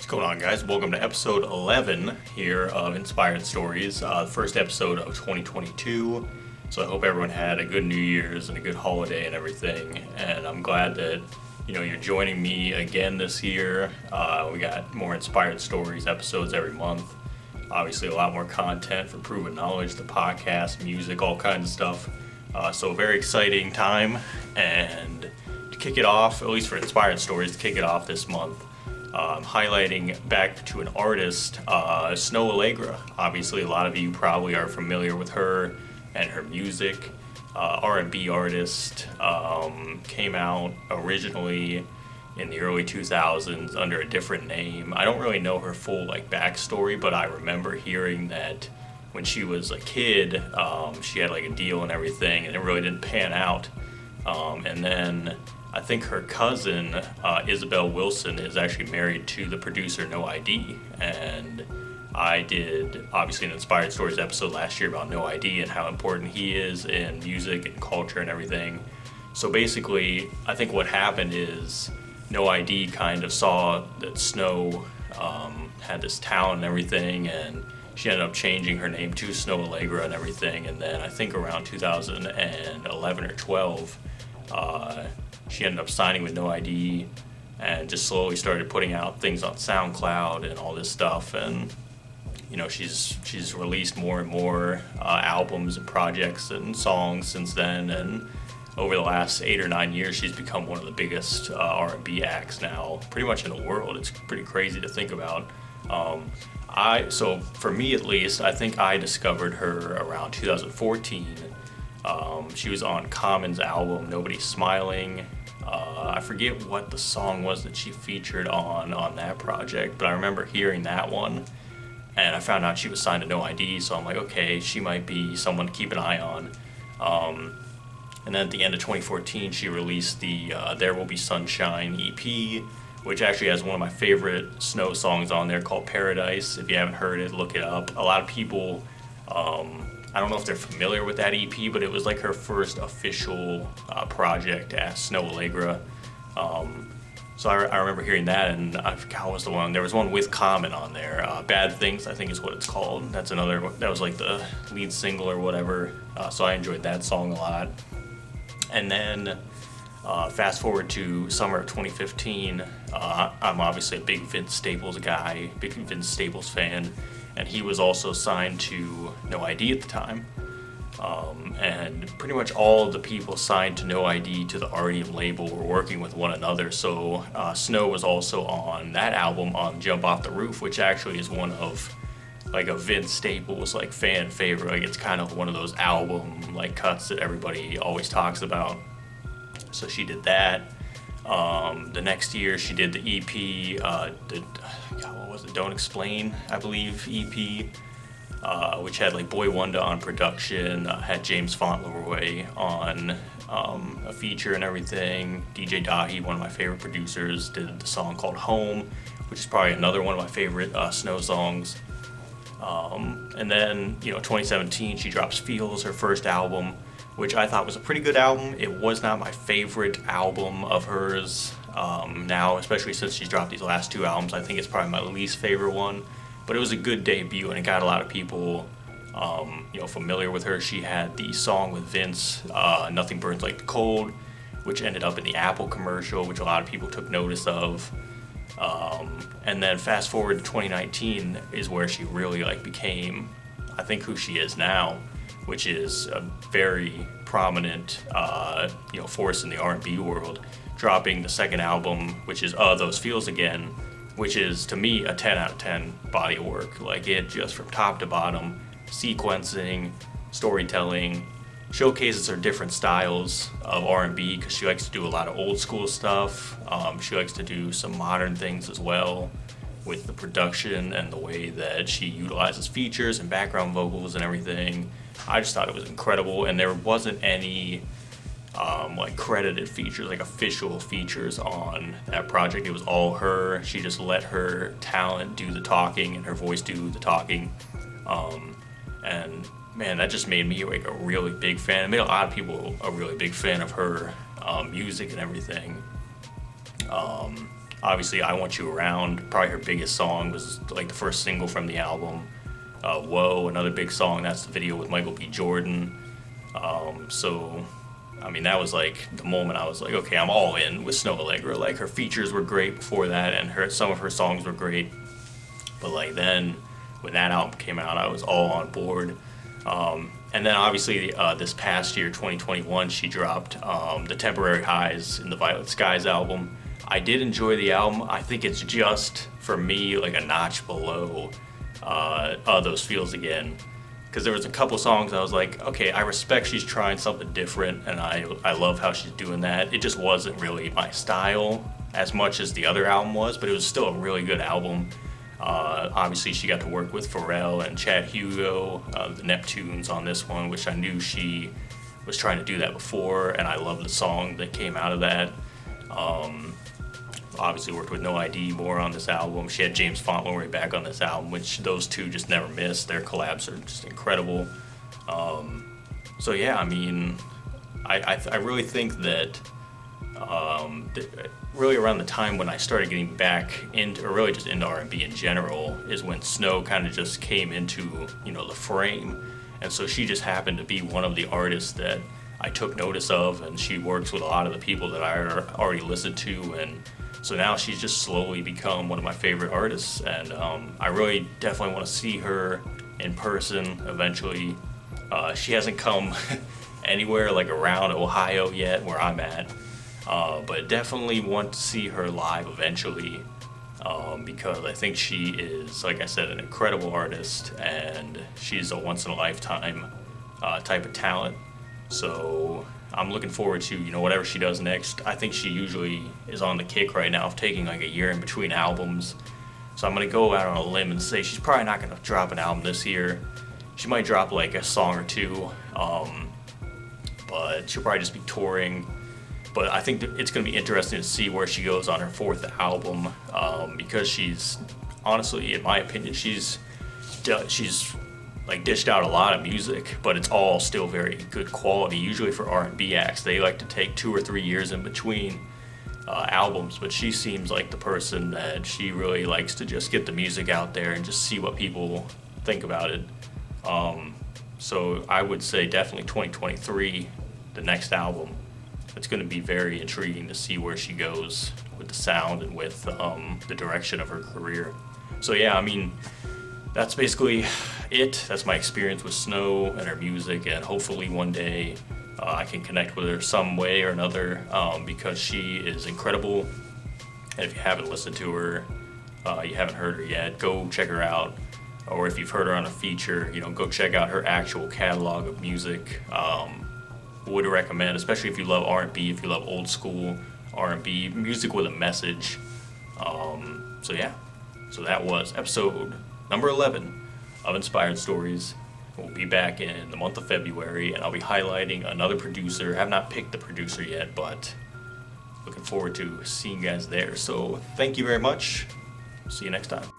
What's going on, guys? Welcome to episode 11 here of Inspired Stories, the first episode of 2022. So I hope everyone had a good New Year's and a good holiday and everything. And I'm glad that you're joining me again this year. We got more Inspired Stories episodes every month. Obviously, a lot more content for Proven Knowledge, the podcast, music, all kinds of stuff. So a very exciting time. And to kick it off, at least for Inspired Stories, to kick it off this month, highlighting back to an artist, Snoh Aalegra. Obviously, a lot of you probably are familiar with her and her music. R&B artist, came out originally in the early 2000s under a different name. I don't really know her full backstory, but I remember hearing that when she was a kid, she had a deal and everything, and it really didn't pan out. And then I think her cousin, Isabel Wilson, is actually married to the producer Snoh Aalegra, and I did obviously an Inspired Stories episode last year about Snoh Aalegra and how important he is in music and culture and everything. So basically, I think what happened is Snoh Aalegra kind of saw that Snoh had this talent and everything, and she ended up changing her name to Snoh Aalegra and everything. And then I think around 2011 or 12, she ended up signing with Snoh Aalegra and just slowly started putting out things on SoundCloud and all this stuff. And she's released more and more albums and projects and songs since then. And over the last 8 or 9 years, she's become one of the biggest R&B acts now, pretty much in the world. It's pretty crazy to think about. So for me at least, I think I discovered her around 2014. She was on Common's album Nobody's Smiling. I forget what the song was that she featured on that project, but I remember hearing that one, and I found out she was signed to Snoh Aalegra, so I'm like, okay, she might be someone to keep an eye on. And then at the end of 2014, she released the There Will Be Sunshine EP, which actually has one of my favorite Snoh songs on there called Paradise. If you haven't heard it, look it up. A lot of people, I don't know if they're familiar with that EP, but it was her first official project as Snoh Aalegra. So I remember hearing that, and I forgot what was the one. There was one with Common on there. Bad Things, I think is what it's called. That's another, that was the lead single or whatever. So I enjoyed that song a lot. And then fast forward to summer of 2015, I'm obviously a big Vince Staples guy, big Vince Staples fan, and he was also signed to Snoh Aalegra at the time. And pretty much all the people signed to Snoh Aalegra to the REM label were working with one another. So Snoh was also on that album on Jump Off the Roof, which actually is one of a Vince Staples fan favorite. It's kind of one of those album cuts that everybody always talks about. So she did that. The next year she did the EP, what was it? Don't Explain, I believe, EP. Which had Boy Wonder on production, had James Fauntleroy on a feature and everything. DJ Dahi, one of my favorite producers, did the song called Home, which is probably another one of my favorite Snoh songs. And then 2017 she drops Feels, her first album, which I thought was a pretty good album. It was not my favorite album of hers now, especially since she's dropped these last 2 albums. I think it's probably my least favorite one. But it was a good debut, and it got a lot of people, familiar with her. She had the song with Vince, Nothing Burns Like the Cold, which ended up in the Apple commercial, which a lot of people took notice of. And then fast forward to 2019 is where she really became, I think, who she is now, which is a very prominent, force in the R&B world, dropping the second album, which is Those Feels Again, which is, to me, a 10 out of 10 body of work. It just from top to bottom, sequencing, storytelling, showcases her different styles of R&B, because she likes to do a lot of old school stuff. She likes to do some modern things as well with the production and the way that she utilizes features and background vocals and everything. I just thought it was incredible, and there wasn't any credited features, official features on that project. It was all her. She just let her talent do the talking and her voice do the talking. And man, that just made me a really big fan. It made a lot of people a really big fan of her music and everything. Obviously, I Want You Around, probably her biggest song, was like the first single from the album. Whoa, another big song, that's the video with Michael B. Jordan. So, I mean, that was like the moment I was like, okay, I'm all in with Snoh Aalegra. Like, her features were great before that, and some of her songs were great. But like then, when that album came out, I was all on board. And then obviously this past year, 2021, she dropped the Temporary Highs in the Violet Skies album. I did enjoy the album. I think it's just, for me, like a notch below Those Feels Again. Because there was a couple songs I was like, okay, I respect she's trying something different, and I love how she's doing that. It just wasn't really my style as much as the other album was, but it was still a really good album. Obviously, she got to work with Pharrell and Chad Hugo, the Neptunes, on this one, which I knew she was trying to do that before, and I love the song that came out of that. Obviously worked with No ID more on this album. She had James Fauntleroy back on this album, which those two just never miss. Their collabs are just incredible. So yeah, I mean, I really think that really around the time when I started getting back into, or really just into R&B in general, is when Snoh kind of just came into, the frame. And so she just happened to be one of the artists that I took notice of, and she works with a lot of the people that I already listened to, and so now she's just slowly become one of my favorite artists, and I really definitely want to see her in person eventually. She hasn't come anywhere like around Ohio yet, where I'm at, but definitely want to see her live eventually, because I think she is, like I said, an incredible artist, and she's a once-in-a-lifetime type of talent. So I'm looking forward to, whatever she does next. I think she usually is on the kick right now of taking like a year in between albums. So I'm going to go out on a limb and say she's probably not going to drop an album this year. She might drop like a song or two, but she'll probably just be touring. But I think it's going to be interesting to see where she goes on her fourth album, because she's, honestly, in my opinion, she's like dished out a lot of music, but it's all still very good quality. Usually for R&B acts, they like to take 2 or 3 years in between albums, but she seems like the person that she really likes to just get the music out there and just see what people think about it. So I would say definitely 2023, the next album. It's going to be very intriguing to see where she goes with the sound and with the direction of her career. So yeah, I mean, that's basically it. That's my experience with Snoh and her music, and hopefully one day I can connect with her some way or another, because she is incredible. And if you haven't listened to her, you haven't heard her yet, go check her out. Or if you've heard her on a feature, go check out her actual catalog of music. Would recommend, especially if you love R&B, if you love old school R&B music with a message. So yeah, so that was episode number 11 of Inspired Stories. We'll be back in the month of February, and I'll be highlighting another producer. I have not picked the producer yet, but looking forward to seeing you guys there. So thank you very much. See you next time.